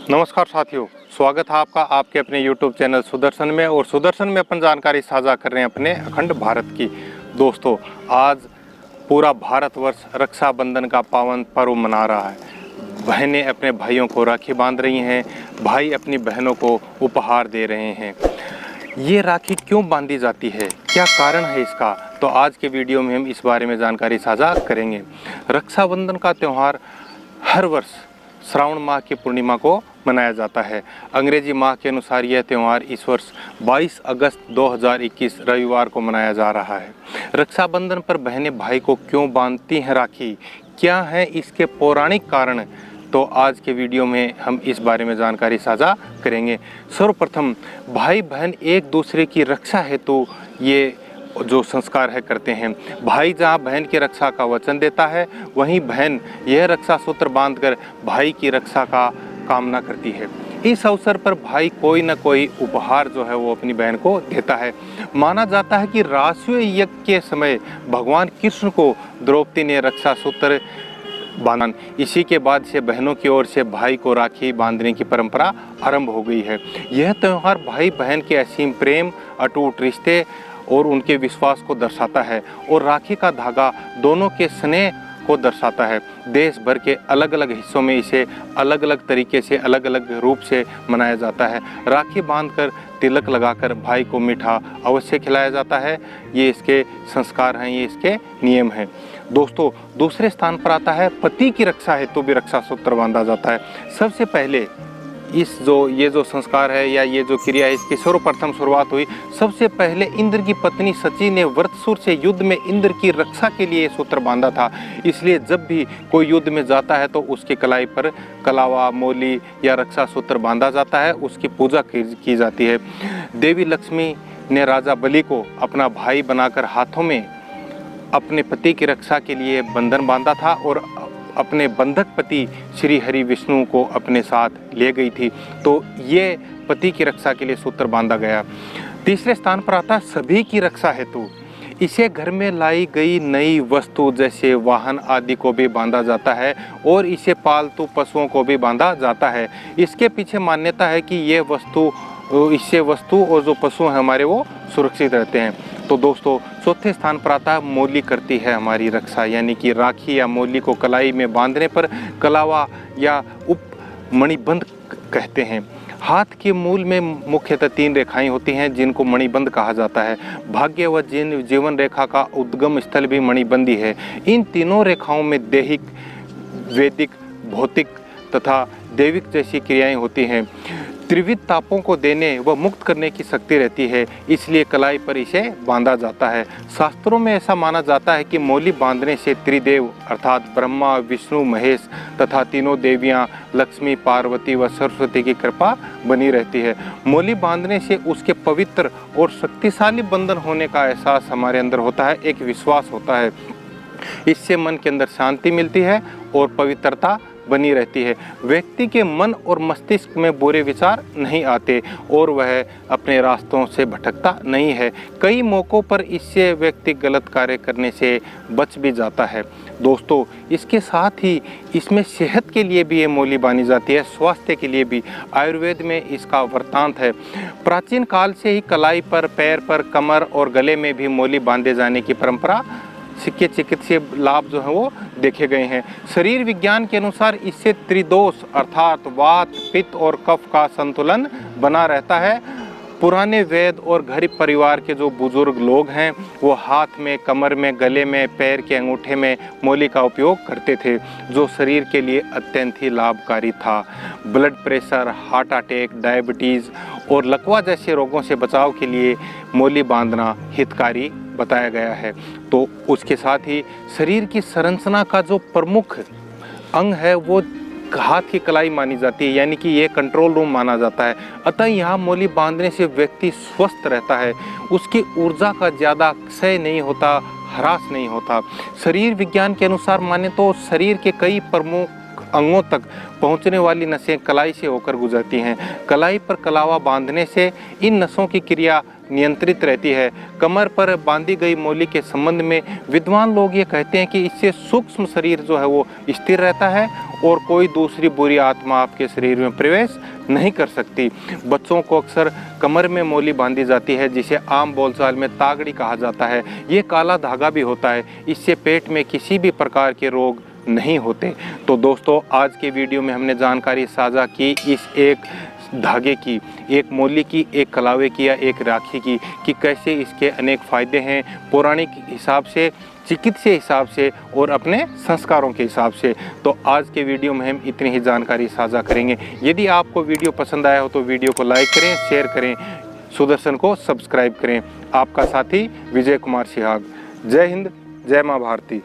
नमस्कार साथियों, स्वागत है आपका आपके अपने YouTube चैनल सुदर्शन में। और सुदर्शन में अपन जानकारी साझा कर रहे हैं अपने अखंड भारत की। दोस्तों, आज पूरा भारतवर्ष रक्षाबंधन का पावन पर्व मना रहा है। बहनें अपने भाइयों को राखी बांध रही हैं, भाई अपनी बहनों को उपहार दे रहे हैं। ये राखी क्यों बांधी जाती है, क्या कारण है इसका, तो आज के वीडियो में हम इस बारे में जानकारी साझा करेंगे। रक्षाबंधन का त्यौहार हर वर्ष श्रावण माह की पूर्णिमा को मनाया जाता है। अंग्रेजी माह के अनुसार यह त्यौहार इस वर्ष 22 अगस्त 2021 रविवार को मनाया जा रहा है। रक्षाबंधन पर बहनें भाई को क्यों बांधती हैं राखी, क्या है इसके पौराणिक कारण, तो आज के वीडियो में हम इस बारे में जानकारी साझा करेंगे। सर्वप्रथम, भाई बहन एक दूसरे की रक्षा हेतु ये जो संस्कार है करते हैं। भाई जहाँ बहन की रक्षा का वचन देता है, वहीं बहन यह रक्षा सूत्र बांधकर भाई की रक्षा का कामना करती है। इस अवसर पर भाई कोई न कोई उपहार जो है वो अपनी बहन को देता है। माना जाता है कि रासुए यज्ञ के समय भगवान कृष्ण को द्रौपदी ने रक्षा सूत्र बांधा। इसी के बाद से बहनों की ओर से भाई को राखी बांधने की परंपरा आरंभ हो गई है। यह त्यौहार भाई बहन के असीम प्रेम, अटूट रिश्ते और उनके विश्वास को दर्शाता है और राखी का धागा दोनों के स्नेह को दर्शाता है। देश भर के अलग अलग हिस्सों में इसे अलग अलग तरीके से, अलग अलग रूप से मनाया जाता है। राखी बांधकर तिलक लगाकर भाई को मीठा अवश्य खिलाया जाता है। ये इसके संस्कार हैं, ये इसके नियम हैं। दोस्तों, दूसरे स्थान पर आता है पति की रक्षा हेतु भी रक्षा सूत्र बांधा जाता है। सबसे पहले ये जो संस्कार है या ये जो क्रिया है, इसकी सर्वप्रथम शुरुआत हुई सबसे पहले इंद्र की पत्नी सची ने वृत्रसुर से युद्ध में इंद्र की रक्षा के लिए सूत्र बांधा था। इसलिए जब भी कोई युद्ध में जाता है तो उसकी कलाई पर कलावा, मोली या रक्षा सूत्र बांधा जाता है, उसकी पूजा की जाती है। देवी लक्ष्मी ने राजा बलि को अपना भाई बनाकर हाथों में अपने पति की रक्षा के लिए बंधन बांधा था और अपने बंधक पति श्री हरि विष्णु को अपने साथ ले गई थी। तो ये पति की रक्षा के लिए सूत्र बांधा गया। तीसरे स्थान पर आता है सभी की रक्षा हेतु। इसे घर में लाई गई नई वस्तु जैसे वाहन आदि को भी बांधा जाता है और इसे पालतू पशुओं को भी बांधा जाता है। इसके पीछे मान्यता है कि इससे वस्तु और जो पशु हैं हमारे वो सुरक्षित रहते हैं। तो दोस्तों, चौथे स्थान पर आता है मोली करती है हमारी रक्षा, यानी कि राखी या मोली को कलाई में बांधने पर कलावा या उप मणिबंध कहते हैं। हाथ के मूल में मुख्यतः 3 रेखाएं होती हैं जिनको मणिबंध कहा जाता है। भाग्य व जीवन रेखा का उद्गम स्थल भी मणिबंध ही है। इन तीनों रेखाओं में दैहिक, वैदिक, भौतिक तथा दैविक जैसी क्रियाएं होती हैं। त्रिविध तापों को देने व मुक्त करने की शक्ति रहती है, इसलिए कलाई पर इसे बांधा जाता है। शास्त्रों में ऐसा माना जाता है कि मोली बांधने से त्रिदेव अर्थात ब्रह्मा, विष्णु, महेश तथा तीनों देवियां लक्ष्मी, पार्वती व सरस्वती की कृपा बनी रहती है। मोली बांधने से उसके पवित्र और शक्तिशाली बंधन होने का एहसास हमारे अंदर होता है, एक विश्वास होता है। इससे मन के अंदर शांति मिलती है और पवित्रता बनी रहती है। व्यक्ति के मन और मस्तिष्क में बुरे विचार नहीं आते और वह अपने रास्तों से भटकता नहीं है। कई मौक़ों पर इससे व्यक्ति गलत कार्य करने से बच भी जाता है। दोस्तों, इसके साथ ही इसमें सेहत के लिए भी ये मोली बांधी जाती है, स्वास्थ्य के लिए भी। आयुर्वेद में इसका वृत्तांत है। प्राचीन काल से ही कलाई पर, पैर पर, कमर और गले में भी मोली बांधे जाने की परंपरा के चिकित्सीय लाभ जो है वो देखे गए हैं। शरीर विज्ञान के अनुसार इससे त्रिदोष अर्थात वात, पित्त और कफ का संतुलन बना रहता है। पुराने वैद्य और गरीब परिवार के जो बुजुर्ग लोग हैं वो हाथ में, कमर में, गले में, पैर के अंगूठे में मोली का उपयोग करते थे, जो शरीर के लिए अत्यंत ही लाभकारी था। Blood pressure, heart attack, diabetes और लकवा जैसे रोगों से बचाव के लिए मोली बांधना हितकारी बताया गया है। तो उसके साथ ही शरीर की संरचना का जो प्रमुख अंग है वो हाथ की कलाई मानी जाती है, यानी कि ये कंट्रोल रूम माना जाता है। अतः यहाँ मोली बांधने से व्यक्ति स्वस्थ रहता है, उसकी ऊर्जा का ज़्यादा क्षय नहीं होता, ह्रास नहीं होता। शरीर विज्ञान के अनुसार माने तो शरीर के कई प्रमुख अंगों तक पहुंचने वाली नसें कलाई से होकर गुजरती हैं। कलाई पर कलावा बांधने से इन नसों की क्रिया नियंत्रित रहती है। कमर पर बांधी गई मोली के संबंध में विद्वान लोग ये कहते हैं कि इससे सूक्ष्म शरीर जो है वो स्थिर रहता है और कोई दूसरी बुरी आत्मा आपके शरीर में प्रवेश नहीं कर सकती। बच्चों को अक्सर कमर में मोली बांधी जाती है, जिसे आम बोलचाल में तागड़ी कहा जाता है। ये काला धागा भी होता है, इससे पेट में किसी भी प्रकार के रोग नहीं होते। तो दोस्तों, आज के वीडियो में हमने जानकारी साझा की इस एक धागे की, एक मोली की, एक कलावे की या एक राखी की, कि कैसे इसके अनेक फ़ायदे हैं पौराणिक हिसाब से, चिकित्सीय हिसाब से और अपने संस्कारों के हिसाब से। तो आज के वीडियो में हम इतनी ही जानकारी साझा करेंगे। यदि आपको वीडियो पसंद आया हो तो वीडियो को लाइक करें, शेयर करें, सुदर्शन को सब्सक्राइब करें। आपका साथी विजय कुमार सिहाग। जय हिंद, जय माँ भारती।